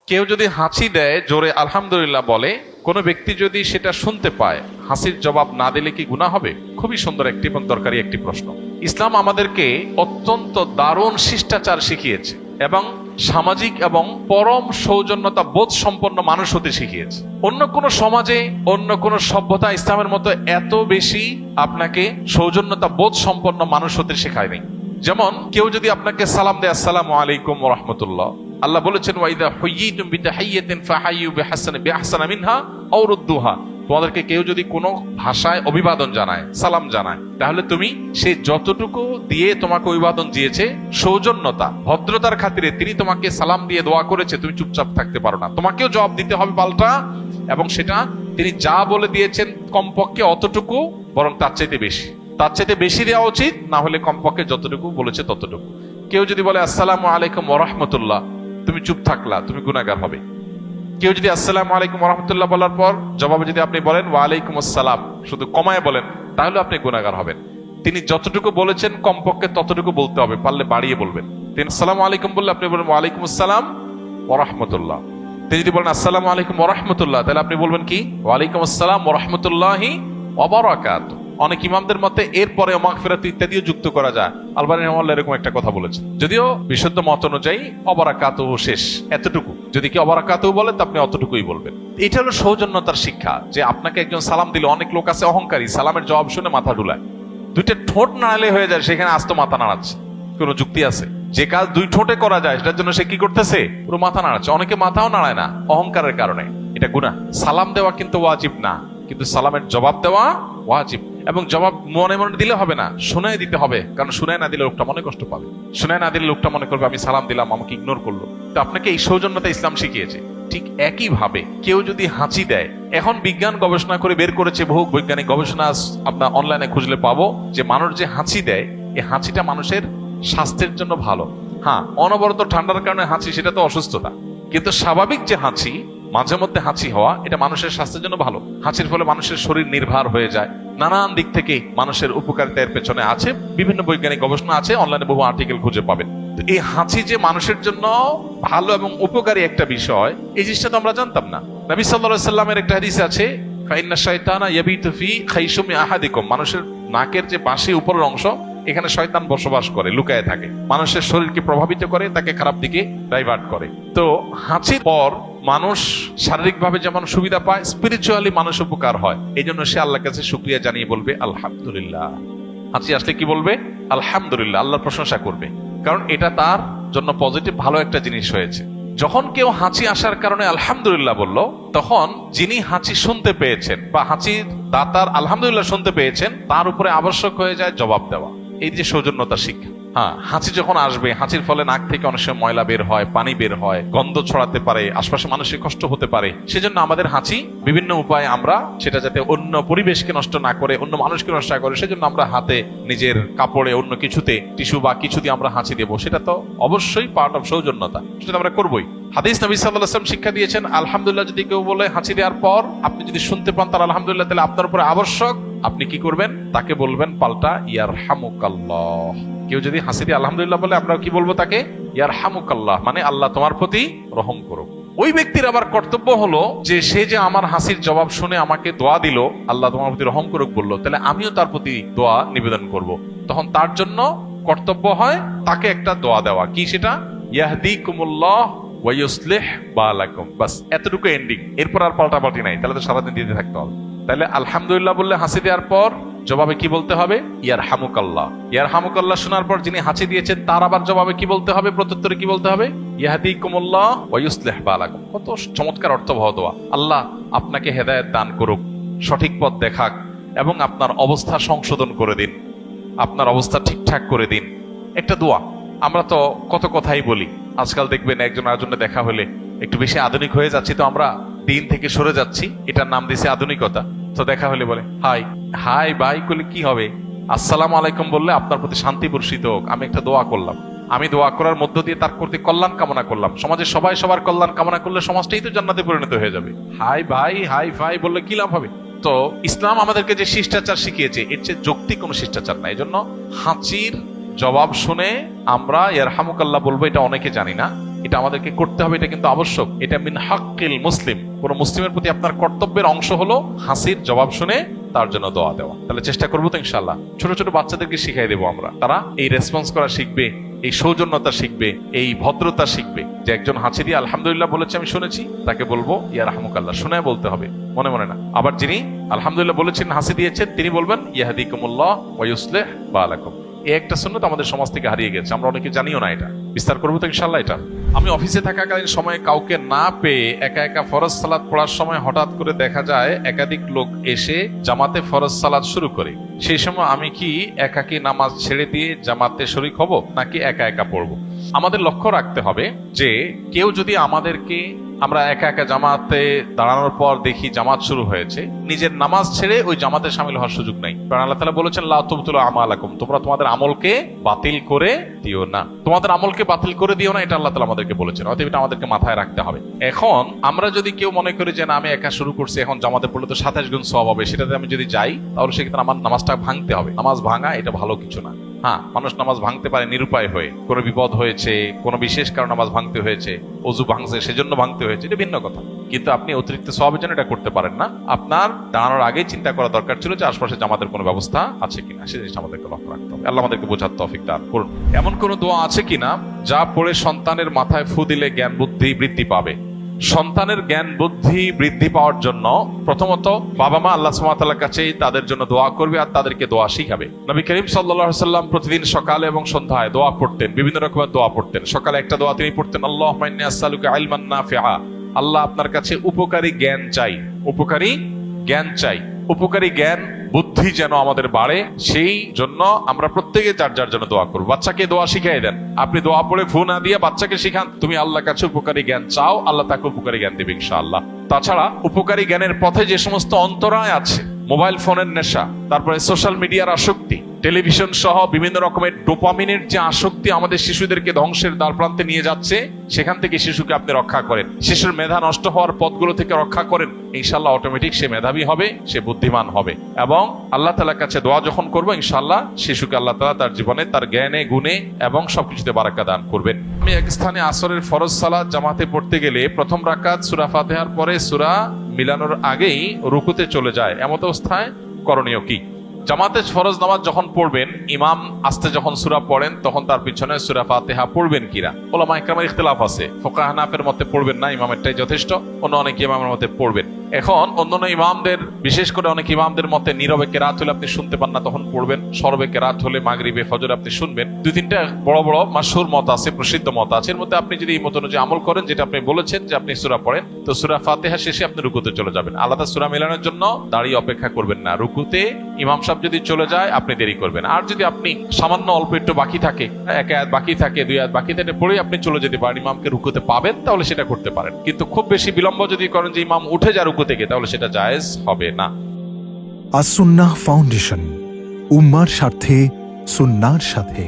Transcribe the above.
কেউ যদি হাঁচি দেয়, জোরে আলহামদুলিল্লাহ বলে, কোনো ব্যক্তি যদি সেটা শুনতে পায়, হাসির জবাব না দিলে কি গুনাহ হবে? খুবই সুন্দর একটি এবং দরকারি একটি প্রশ্ন। ইসলাম আমাদেরকে অত্যন্ত দারুণ শিষ্টাচার শিখিয়েছে এবং সামাজিক এবং পরম সৌজন্যতা বোধ সম্পন্ন মানুষ হতে শিখিয়েছে। অন্য কোন সমাজে, অন্য কোন সভ্যতা ইসলামের মতো এত বেশি আপনাকে সৌজন্যতা বোধ সম্পন্ন মানুষ হতে শেখায় নাই। যেমন কেউ যদি আপনাকে সালাম দেয়, আসসালামু আলাইকুম ওয়া রাহমাতুল্লাহ, আল্লাহ বলেছেন ওয়াইদা হুয়্যিতুম বিতাহিয়্যাতিন ফাহাইয়ু বিআহসানা মিনহা আও রুদ্দুহা। তোমাদেরকে কেউ যদি কোনো ভাষায় অভিবাদন জানায়, সালাম জানায়, তাহলে তুমি সে যতটুকু দিয়ে তোমাকে অভিবাদন দিয়েছে, সৌজন্যতা ভদ্রতার খাতিরে তিনি তোমাকে সালাম দিয়ে দোয়া করেছে, তুমি চুপচাপ থাকতে পারো না, তোমাকেও জবাব দিতে হবে পাল্টা। এবং সেটা তিনি যা বলে দিয়েছেন কমপক্ষে অতটুকু, বরং তার চাইতে বেশি, তার চাইতে বেশি দেওয়া উচিত, না হলে কমপক্ষে যতটুকু বলেছে ততটুকু। কেউ যদি বলে আসসালামু আলাইকুম ওয়া রাহমাতুল্লাহ, তুমি চুপ থাকলা, তুমি গুনাহগার হবে। কেউ যদি আসসালামু আলাইকুম ওয়া রাহমাতুল্লাহ বলার পর জবাবে যদি আপনি বলেন ওয়া আলাইকুম আসসালাম, শুধু কমায় বলেন, তাহলে আপনি গুনাহগার হবেন। তিনি যতটুকু বলেছেন কমপক্ষে ততটুকু বলতে হবে, পারলে বাড়িয়ে বলবেন। তিনি আসসালামু আলাইকুম বললে আপনি বলবেন ওয়া আলাইকুম আসসালাম ওয়া রাহমাতুল্লাহ। তিনি যদি বলেন আসসালামু আলাইকুম ওয়া রাহমাতুল্লাহ, তাহলে আপনি বলবেন কি ওয়া আলাইকুম আসসালাম ওয়া রাহমাতুল্লাহি ওয়া বারাকাতুহু। অনেক ইমামদের মতে এরপরে মাগফিরাত ইত্যাদিও যুক্ত করা যায়। আলবানী রাহিমাহুল্লাহ এরকম একটা কথা বলেছেন, যদিও বিশুদ্ধ মত অনুযায়ী অবারাকাতুহু শেষ, এতটুকু। যদি কি অবারাকাতুহু বলে তো আপনি অতটুকুই বলবেন। এটা হলো সৌজন্যতার শিক্ষা, যে আপনাকে একজন সালাম দিল, অনেক লোক আছে অহংকারী, সালামের জবাব শুনে মাথা ঢুলায়, দুইটা ঠোঁট নাড়ালে হয়ে যায়, সেখানে আস্ত মাথা নাড়াচ্ছে। কোনো যুক্তি আছে? যে কাজ দুই ঠোঁটে করা যায় সেটার জন্য সে কি করতেছে? পুরো মাথা নাড়াচ্ছে। অনেকে মাথাও নাড়ায় না অহংকারের কারণে, এটা গুনাহ। সালাম দেওয়া কিন্তু ওয়াজিব না, কিন্তু সালামের জবাব দেওয়া ওয়াজিব। এবং জবাব মনে মনে দিলে হবে না, শুনাই দিতে হবে, কারণ শুনাই না দিলে লোকটা মনে কষ্ট পাবে। শুনাই না দিলে লোকটা মনে করবে আমি সালাম দিলাম, আমাকে ইগনোর করলো। তো আপনাকে এই সৌজন্যতা ইসলাম শিখিয়েছে। ঠিক একই ভাবে কেউ যদি হাঁচি দেয়, এখন বিজ্ঞান গবেষণা করে বের করেছে, বহু বৈজ্ঞানিক গবেষণা আপনার অনলাইনে খুঁজলে পাবো, যে মানুষ যে হাঁচি দেয়, এই হাঁচিটা মানুষের স্বাস্থ্যের জন্য ভালো। হ্যাঁ, অনবরত ঠান্ডার কারণে হাঁচি, সেটা তো অসুস্থতা, কিন্তু স্বাভাবিক যে হাঁচি, মাঝে মধ্যে হাঁচি হওয়া, এটা মানুষের স্বাস্থ্যের জন্য ভালো। হাঁচির ফলে মানুষের শরীর নির্ভর হয়ে যায়, নানান দিক থেকে মানুষের উপকারিতা এর পেছনে আছে, বিভিন্ন বৈজ্ঞানিক গবেষণা আছে, অনলাইনে বহু আর্টিকেল খুঁজে পাবেন। তো এই হাঁচি যে মানুষের জন্য ভালো এবং উপকারী একটা বিষয়, এই জিনিসটা তো আমরা জানতাম না। নবী সাল্লাল্লাহু আলাইহি সাল্লামের একটা হাদিস আছে, ফাইন্না শাইতানা ইয়াবিতু ফি খাইশুমি আহাদিকুম, মানুষের নাকের যে বাঁশি উপরের অংশ, এখানে শয়তান বসবাস করে, লুকায় থাকে, মানুষের শরীরকে প্রভাবিত করে, তাকে খারাপ দিকে ডাইভার্ট করে। তো হাঁচির পর মানুষ শারীরিকভাবে যেমন সুবিধা পায়, স্পিরিচুয়ালি মানুষ উপকার হয়। এই জন্য সে আল্লাহর কাছে শুকরিয়া জানিয়ে বলবে আলহামদুলিল্লাহ। হাঁচি আসলে কি বলবে? আলহামদুলিল্লাহ, আল্লাহর প্রশংসা করবে, কারণ এটা তার জন্য পজিটিভ ভালো একটা জিনিস হয়েছে। যখন কেউ হাঁচি আসার কারণে আলহামদুলিল্লাহ বলল, তখন যিনি হাঁচি শুনতে পেয়েছেন বা হাঁচির দাতার আলহামদুলিল্লাহ শুনতে পেয়েছেন, তার উপরে আবশ্যক হয়ে যায় জবাব দেওয়া। এই যে সৌজন্যতার শিক্ষা। হ্যাঁ, হাঁচি যখন আসবে, হাঁচির ফলে নাক থেকে অনেক সময় ময়লা বের হয়, পানি বের হয়, গন্ধ ছড়াতে পারে, আশপাশে মানুষের কষ্ট হতে পারে। সেজন্য আমাদের হাঁচি বিভিন্ন উপায়ে আমরা সেটা যাতে অন্য পরিবেশকে নষ্ট না করে, অন্য মানুষকে নষ্ট না করে, সেজন্য আমরা হাতে, নিজের কাপড়ে, অন্য কিছুতে, টিস্যু বা কিছু দিয়ে আমরা হাঁচি দেবো। সেটা তো অবশ্যই পার্ট অফ সৌজন্যতা, সেটা আমরা করবোই। হাদিস নবী সাল্লাল্লাহু আলাইহি ওয়াসাল্লাম শিক্ষা দিয়েছেন, আলহামদুলিল্লাহ যদি কেউ বলে হাঁচি দেওয়ার পর, আপনি যদি শুনতে পান তার আলহামদুলিল্লাহ, তাহলে আপনার উপরে আবশ্যক আপনি কি করবেন? তাকে বলবেন পাল্টা ইয়ারহামুকাল্লাহ। কেউ যদি হাসি দিয়ে আলহামদুলিল্লাহ বলে, আমরা কি বলবো তাকে? ইয়ারহামুকাল্লাহ, মানে আল্লাহ তোমার প্রতি রহম করুক। ওই ব্যক্তির আবার কর্তব্য হলো যে সে যে আমার হাসির জবাব শুনে আমাকে দোয়া দিল, আল্লাহ তোমার প্রতি রহম করুক বললো, তাহলে আমিও তার প্রতি দোয়া নিবেদন করব। তখন তার জন্য কর্তব্য হয় তাকে একটা দোয়া দেওয়া। কি সেটা? ইয়াহদিকুমুল্লাহ ওয়া ইউসলিহ বালাকুম। বাস, এতটুকু এন্ডিং, এরপর আর পাল্টাপাল্টি নাই, তাহলে তো সারাদিন দিতে থাকতে হবে। তাহলে আলহামদুলিল্লাহ বললে হাসি দেওয়ার পর জবাবে কি বলতে হবে? ইয়ারহামুকাল্লাহ। ইয়ারহামুকাল্লাহ শোনার পর যিনি হাঁচি দিয়েছেন তার আবার জবাবে কি বলতে হবে? প্রত্যুত্তরে কি বলতে হবে? ইয়াহদিকুমুল্লাহ ওয়া ইউসলিহ বালাকুম। কত চমৎকার অর্থবহ দোয়া! আল্লাহ আপনাকে হেদায়েত দান করুক, সঠিক পথ দেখাক, এবং আপনার অবস্থা সংশোধন করে দিন, আপনার অবস্থা ঠিকঠাক করে দিন। একটা দোয়া। আমরা তো কত কথাই বলি, আজকাল দেখবেন একজন আরেকজনের দেখা হলে একটু বেশি আধুনিক হয়ে যাচ্ছি, তো আমরা দিন থেকে সরে যাচ্ছি, এটার নাম দিয়েছে আধুনিকতা। তো দেখা হলে বলে হাই হাই বাই করলে কি হবে? আসসালামু আলাইকুম বললে আপনার প্রতি শান্তি বর্ষিত হোক, আমি একটা দোয়া করলাম, আমি দোয়া করার মধ্য দিয়ে তার প্রতি কল্যাণ কামনা করলাম। সমাজের সবাই সবার কল্যাণ কামনা করলে সমাজটাই তো জান্নাতে পরিণত হয়ে যাবে। হাই ভাই হাই ভাই বললে কি লাভ হবে? তো ইসলাম আমাদেরকে যে শিষ্টাচার শিখিয়েছে, এর চেয়ে যৌক্তিক কোনো শিষ্টাচার নাই। এই জন্য হাঁচির জবাব শুনে আমরা ইয়ারহামুকাল্লাহ বলবো, এটা অনেকে জানি না। এটা আমাদেরকে করতে হবে, এটা কিন্তু আবশ্যক। এটা মিন হাক্কিল মুসলিম, কোন মুসলিমের প্রতি আপনার কর্তব্যের অংশ হলো হাসির জবাব শুনে তার জন্য দোয়া দেওয়া। তাহলে চেষ্টা করবো তো ইনশাল্লাহ। ছোট ছোট বাচ্চাদেরকে শিখাই দেবো আমরা, তারা এই রেসপন্স করা শিখবে, এই সৌজন্যতা শিখবে, এই ভদ্রতা শিখবে। যে একজন হাসি দিয়ে আলহামদুলিল্লাহ বলেছে আমি শুনেছি, তাকে বলবো ইয়া রাহমুকাল্লাহ, শুনে বলতে হবে, মনে মনে না। আবার যিনি আলহামদুলিল্লাহ বলেছেন, হাসি দিয়েছেন, তিনি বলবেন ইয়াহদিকুমুল্লাহ ওয়া ইউসলিহ বালাকুম। এই একটা সুন্নাত আমাদের সমাজ থেকে হারিয়ে গেছে, আমরা অনেকে জানিও না। এটা বিস্তার করবো তো ইনশাল্লাহ। এটা আমি অফিসে থাকাকালীন সময়ে কাউকে না পেয়ে একা একা ফরজ সালাত পড়ার সময় হঠাৎ করে দেখা যায় একাধিক লোক এসে জামাতে ফরজ সালাত শুরু করে। সেই সময় আমি কি একাকী নামাজ ছেড়ে দিয়ে জামাতে শরীক হব, নাকি একা একা পড়বো? আমাদের লক্ষ্য রাখতে হবে যে কেউ যদি আমাদেরকে, আমরা একা একা জামাতে দাঁড়ানোর পর দেখি জামাত শুরু হয়েছে, নিজের নামাজ ছেড়ে ওই জামাতে শামিল হওয়ার সুযোগ নাই। কারণ আল্লাহ তাআলা বলেছেন লা তুবতিলু আমালাকুম, তোমরা তোমাদের আমলকে বাতিল করে দিও না, তোমাদের আমলকে বাতিল করে দিও না, এটা আল্লাহ তাআলা আমাদেরকে বলেছেন। অতএব এটা আমাদেরকে মাথায় রাখতে হবে। এখন আমরা যদি কেউ মনে করি যে না আমি একা শুরু করছি, এখন জামাতে পড়লে তো 27 গুণ সওয়াব হবে, সেটাতে আমি যদি যাই তাহলে সেক্ষেত্রে আমার নামাজটা ভাঙতে হবে। নামাজ ভাঙা এটা ভালো কিছু না। হ্যাঁ, মানুষ নামাজ ভাঙতে পারে নিরুপায় হয়ে, কোনো বিপদ হয়েছে, কোনো বিশেষ কারণে নামাজ ভাঙতে হয়েছে, অজু ভাঙছে সেজন্য ভাঙতে হয়েছে, এটা ভিন্ন কথা। কিন্তু আপনি অতিরিক্ত সওয়াবের জন্য এটা করতে পারেন না। আপনার দাঁড়ানোর আগেই চিন্তা করা দরকার ছিল যে আশপাশে জামাতের কোনো ব্যবস্থা আছে কিনা, সেই জিনিসটা আমাদেরকে লক্ষ্য রাখতে হবে। আল্লাহ আমাদেরকে বোঝার তৌফিক দান করুন। এমন কোন দোয়া আছে কিনা যা পড়ে সন্তানের মাথায় ফু দিলে জ্ঞান বুদ্ধি বৃদ্ধি পাবে? সন্তানের জ্ঞান বুদ্ধি বৃদ্ধি পাওয়ার জন্য প্রথমত বাবা মা আল্লাহ সুবহানাহু ওয়া তাআলার কাছে তাদের জন্য দোয়া করবে আর তাদেরকে দোয়া শিখাবে। নবী করিম সাল্লাল্লাহু আলাইহি ওয়াসাল্লাম প্রতিদিন সকালে এবং সন্ধ্যায় দোয়া পড়তেন, বিভিন্ন রকমের দোয়া পড়তেন। সকালে একটা দোয়া তিনি পড়তেন, আল্লাহুম্মা ইন্নী আসআলুকা ইলমান নাফিআ, আল্লাহ আপনার কাছে উপকারী জ্ঞান চাই, উপকারী জ্ঞান চাই, উপকারী জ্ঞান বুদ্ধি যেন আমাদের বাড়ে, সেই জন্য আমরা প্রত্যেকে যার যার জন্য দোয়া করবো। বাচ্চাকে দোয়া শিখাই দেন, আপনি দোয়া পড়ে ফু না দিয়ে বাচ্চাকে শিখান তুমি আল্লাহর কাছে উপকারী জ্ঞান চাও, আল্লাহ তাকে উপকারী জ্ঞান দেবে ইনশাআল্লাহ। তাছাড়া উপকারী জ্ঞানের পথে যে সমস্ত অন্তরায় আছে, মোবাইল ফোনের নেশা, তারপরে সোশ্যাল মিডিয়ার আসক্তি, টেলিভিশন সহ বিভিন্ন রকমের ডোপামিনের যে আসক্তি আমাদের শিশুদেরকে ধ্বংসের দ্বার প্রান্তে নিয়ে যাচ্ছে, সেখান থেকে শিশুকে আপনি রক্ষা করেন, শিশুর মেধা নষ্ট হওয়ার পথগুলো থেকে রক্ষা করেন, ইনশাআল্লাহ অটোমেটিক সে মেধাবী হবে, সে বুদ্ধিমান হবে। এবং আল্লাহ তাআলার কাছে দোয়া যখন করবো ইনশাআল্লাহ শিশুকে আল্লাহ তাআলা তার জীবনে তার জ্ঞানে গুণে এবং সবকিছুতে বারাকা দান করবেন। আমি এক স্থানে আসরের ফরজ সালাত জামাতে পড়তে গেলে প্রথম রাকাত সূরা ফাতিহার পরে সূরা মিলানোর আগেই রুকুতে চলে যায়, এমত অবস্থায় করণীয় কি? জামাতে ফরজ নামাজ যখন পড়বেন, ইমাম আস্তে যখন সূরা পড়েন তখন তার পিছনে সূরা ফাতিহা পড়বেন কিনা ওলামা ইকরামের ইখতিলাফ আছে। ফুকাহা হানাফির মতে পড়বেন না, ইমামেরটাই যথেষ্ট, অন্য অনেক ইমামের মতে পড়বেন। এখন অন্যান্য ইমামদের, বিশেষ করে অনেক ইমামদের মতে নীরবে কেরাত হলে আপনি শুনতে পান না তখন পড়বেন, সরবে কেরাত হলে মাগরিবে ফজরে আপনি শুনবেন। দুই তিনটা বড় বড় মাশহুর মত আছে, প্রসিদ্ধ মত আছে। এর মধ্যে আপনি যদি এই মত অনুযায়ী আমল করেন, যেটা আপনি বলেছেন যে আপনি সূরা পড়েন, তো সূরা ফাতিহা শেষে আপনি রুকুতে চলে যাবেন, আলাদা সূরা মেলানোর জন্য দাঁড়িয়ে অপেক্ষা করবেন না। রুকুতে ইমাম সাহেব যদি চলে যায় আপনি দেরি করবেন। আর যদি আপনি সামান্য অল্প একটু বাকি থাকে, এক আয়াত বাকি থাকে, দুই আয়াত বাকি থাকে, পড়ে আপনি চলে যেতে পারেন, ইমামকে রুকুতে পাবেন, তাহলে সেটা করতে পারেন। কিন্তু খুব বেশি বিলম্ব যদি করেন যে ইমাম উঠে যায় রুকু থেকে, তাহলে সেটা জায়েজ হবে না। আস সুন্নাহ ফাউন্ডেশন, উম্মার স্বার্থে সুন্নাহর সাথে।